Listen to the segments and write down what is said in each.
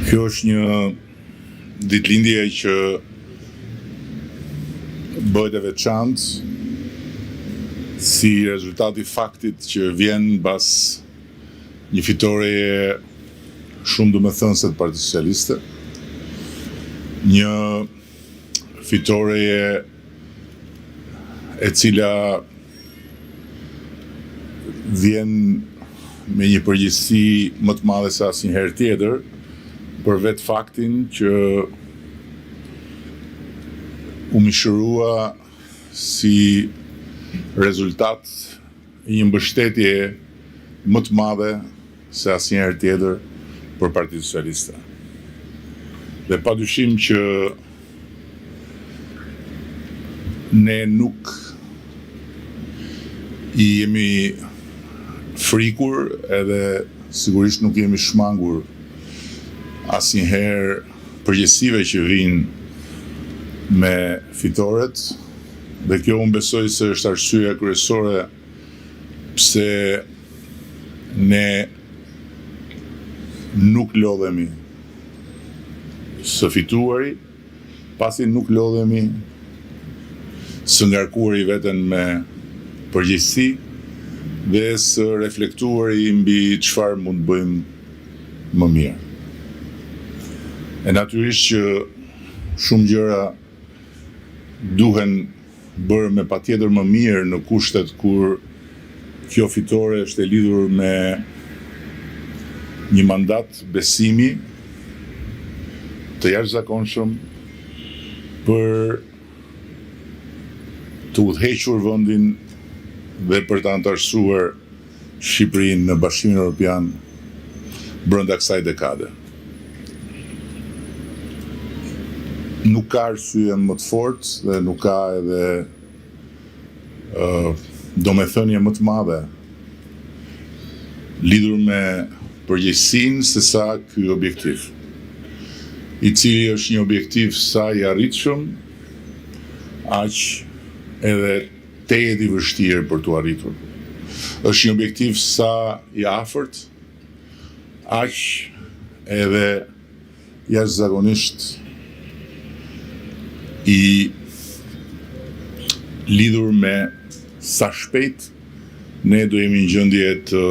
Kjo është një ditëlindje që bëhet e veçantë si rezultati faktit që vjen mbas një fitoreje shumë domethënëse të Partisë Socialiste. Një fitoreje e cila vjen me një përgjegjësi më të madhe se asnjëherë tjetër, për vetë faktin që u mishërua si rezultat një mbështetje më të madhe se asnjëherë tjetër për Partinë Socialiste. Dhe padyshim që ne nuk i jemi frikur edhe sigurisht nuk jemi shmangur asnjëherë përgjegjësive që vijnë me fitoret, dhe kjo unë besoj se është arsyeja kryesore pse ne nuk lodhemi së fituari, pasi nuk lodhemi së ngarkuari veten me përgjegjësi dhe së reflektuari mbi çfarë mund të bëjmë më mirë. E natyrisht që shumë gjëra duhen bërë me patjetër më mirë në kushtet kur kjo fitore është e lidhur me një mandat besimi të jashtëzakonshëm për të udhëhequr vendin dhe për të antarësuar Shqipërinë në Bashkimin Evropian brenda kësaj dekade. Nuk ka arsye më të fortë dhe nuk ka edhe domethënie më të madhe lidhur me përgjegjësinë se sa ky objektiv, i cili është një objektiv sa i arritshëm, aq edhe tejet i vështirë për t'u arritur. Është një objektiv sa i afërt, aq edhe jashtëzakonisht i lidhur me sa shpejt ne do jemi në gjendje të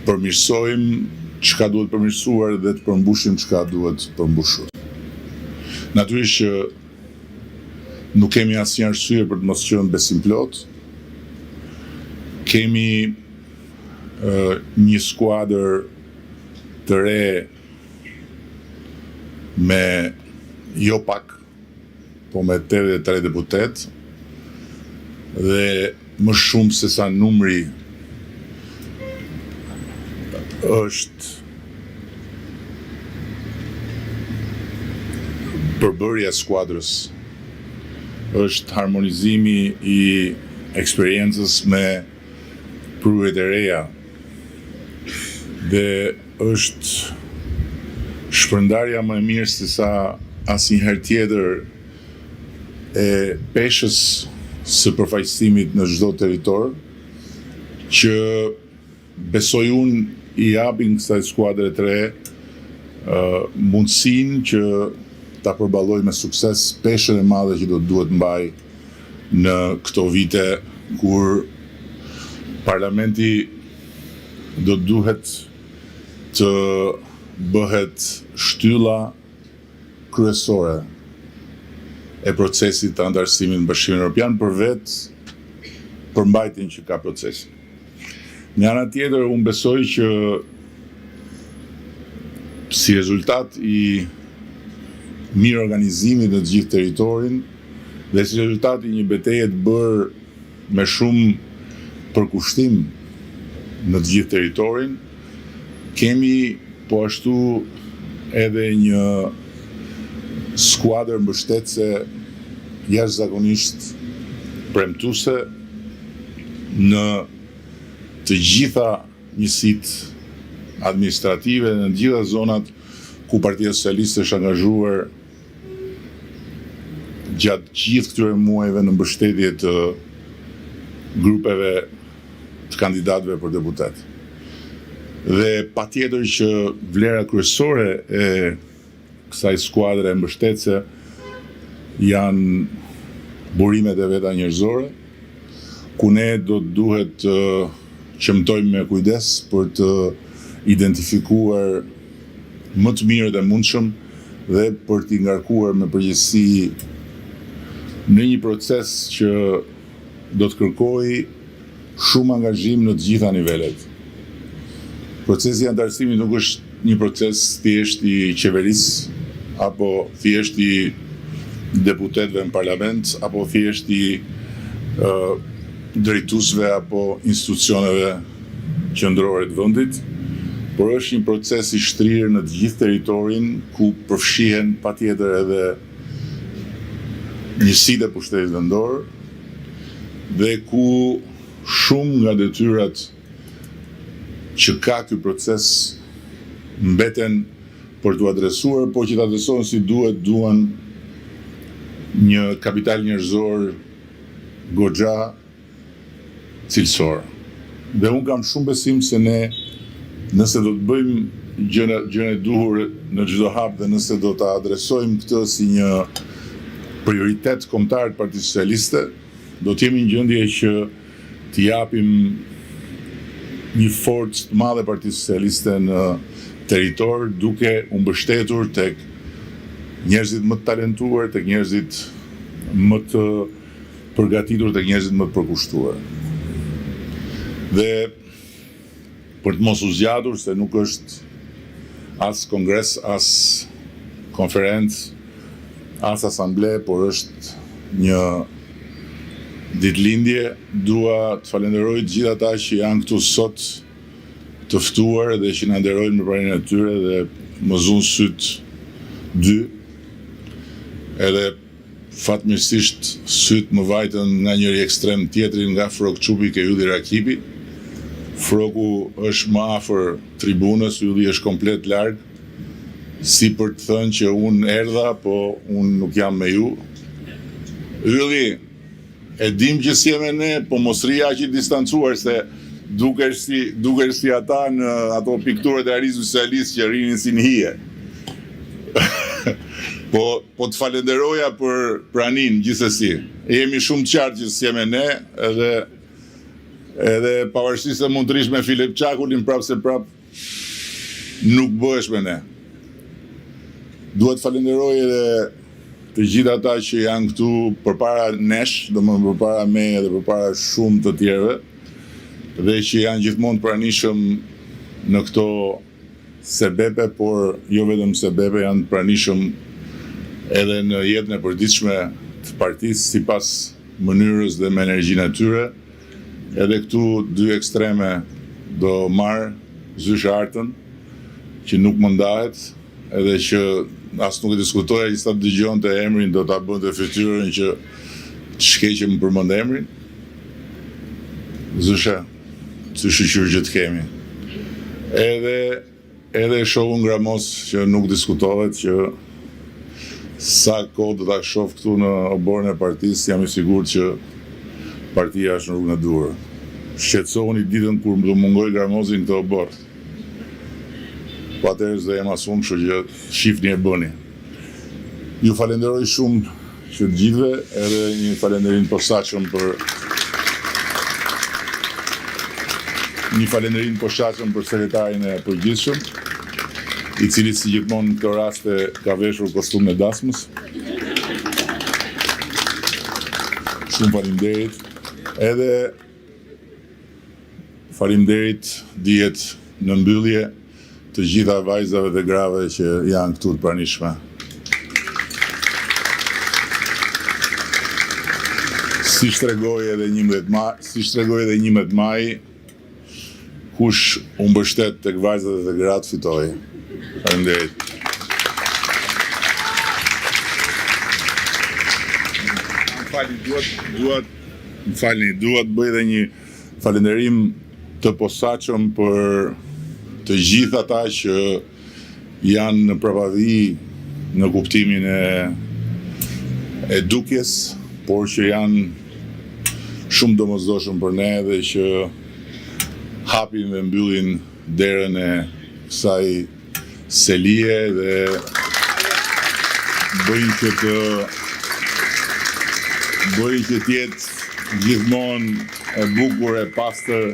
përmirësojmë çka duhet përmirësuar dhe të përmbushim çka duhet përmbushur. Natyrisht që nuk kemi asnjë arsye për të mos qenë besimplot. Kemi një skuadër të re me jo pak, po me 83 deputet, dhe më shumë se sa numri është përbërja skuadrës, është harmonizimi i eksperiencës me prurjet e reja, dhe është shpërndarja më e mirë se sa asnjëherë tjetër e peshës së përfaqësimit në çdo territor, që besoj unë i japin kësaj skuadre të re mundësinë që ta përballojë me sukses peshën e madhe që do të duhet mbaj në këto vite kur parlamenti do të duhet të bëhet shtylla kryesore e procesit të antarësimit në Bashkimin Evropian për përmbajtjen që ka procesi. Në ana tjetër, unë besoj që si rezultat i mirë organizimit në të gjithë territorin dhe si rezultat i një betejë të bërë me shumë përkushtim në të gjithë territorin, kemi po ashtu edhe një skuadër mbështetëse jashtëzakonisht premtuese në të gjitha njësitë administrative, në të gjitha zonat ku Partia Socialiste është angazhuar gjatë gjithë këtyre muajve në mbështetje të grupeve të kandidatëve për deputet. Dhe patjetër që vlera kryesore e kësaj skuadre mbështetëse janë burimet e veta njerëzore, ku ne do të duhet të qëmtojmë me kujdes për të identifikuar më të mirët e mundshëm dhe për t'i ngarkuar me përgjegjësi në një proces që do të kërkojë shumë angazhim në të gjitha nivelet. Procesi i antarësimit nuk është një proces thjesht i qeverisë, apo thjesht i deputetëve në parlament, apo thjesht i drejtuesve apo institucioneve qendrore të vendit, por është një proces i shtrirë në të gjithë territorin, ku përfshihen patjetër edhe njësitë e pushtetit vendor, dhe ku shumë nga detyrat që ka ky proces mbeten për t'u adresuar, por që t'adresohen si duan një kapital njerëzor goxha cilësor. Dhe unë kam shumë besim se ne, nëse do të bëjmë gjën e duhur në çdo hap dhe nëse do ta adresojmë këtë si një prioritet kombëtar të Partisë Socialiste, do të jemi në gjendje që t'i japim një forcë të madhe Partisë Socialiste në territor, duke u mbështetur tek njerëzit më të talentuar, tek njerëzit më të përgatitur, tek njerëzit më të përkushtuar. Dhe për të mos u zgjatur, se nuk është as kongres, as konferencë, as asamble, por është një ditëlindje, dua të falenderoj të gjithë ata që janë këtu sot të ftuar dhe që na nderojnë në praninë e tyre dhe më zunë syt dy. Edhe fatmirësisht syt më vajtën nga njëri ekstrem tjetrin, nga Frok Çupi ke Ylli Rakipi. Froku është më afër tribunës, Ylli është komplet larg, si për të thënë që unë erdha, po unë nuk jam me ju. Ylli, e dim që si me ne, po mos rri aq i distancuar, se dukesh si ata në ato pikturat e Aris Socialist që rrinin si në hije. po të falenderoja për praninë gjithsesi. Jemi shumë të qartë që si me ne, edhe pavarësisht se mund të rish me Filip Çakulin prap se prap nuk bëhesh me ne. Duhet falenderoj edhe të gjithë ata që janë këtu përpara nesh, domethënë përpara meje dhe përpara shumë të tjerëve, dhe që janë gjithmonë pranishëm në këto sebepe, por jo vetëm sebepe, janë pranishëm edhe në jetën e përditshme të partisë sipas mënyrës dhe me energjinë e tyre. Edhe këtu dy ekstreme do marr zysh artën, që nuk më ndahet, edhe që as nuk e diskutoja që sa të dëgjonte emrin do ta bënte fytyrën që të shkeqem përmend emrin. Zysha, të shqyr që të kemi. Edhe shohun Gramos që nuk diskutohet, që sa kohë do ta shoh këtu në oborrin e partisë, jam i sigurt që partia është në rrugën e duhur. Shqetësohuni ditën kur do mungoj Gramosi në këtë obor. Po atëherë s'do jem as unë, kështu që shifni e bëni. Ju falenderoj shumë që të gjithëve, edhe një falënderim posaçëm për sekretarin e përgjithshëm, i cili si gjithmonë në këto raste ka veshur kostumin e dasmës. Shumë faleminderit. Edhe faleminderit dihet në mbyllje të gjitha vajzave dhe grave që janë këtu të pranishme. Si shtregoi edhe 11 maj, kush u mbështet tek vajzat dhe gratë fitoi. Faleminderit. Duhet bëj edhe një falënderim të posaçëm për të gjithë ata që janë në prapadi në kuptimin e dukjes, por që janë shumë domosdoshëm për ne dhe që hapin dhe mbyllin derën e kësaj selie dhe bëjnë që t'jetë gjithmonë e bukur, e pastër,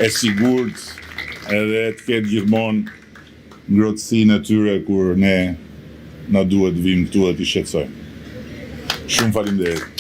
e sigurt, edhe të ketë gjithmonë ngrohtësinë e tyre kur ne na duhet vim këtu dhe t'i shqetësojmë. Shumë faleminderit.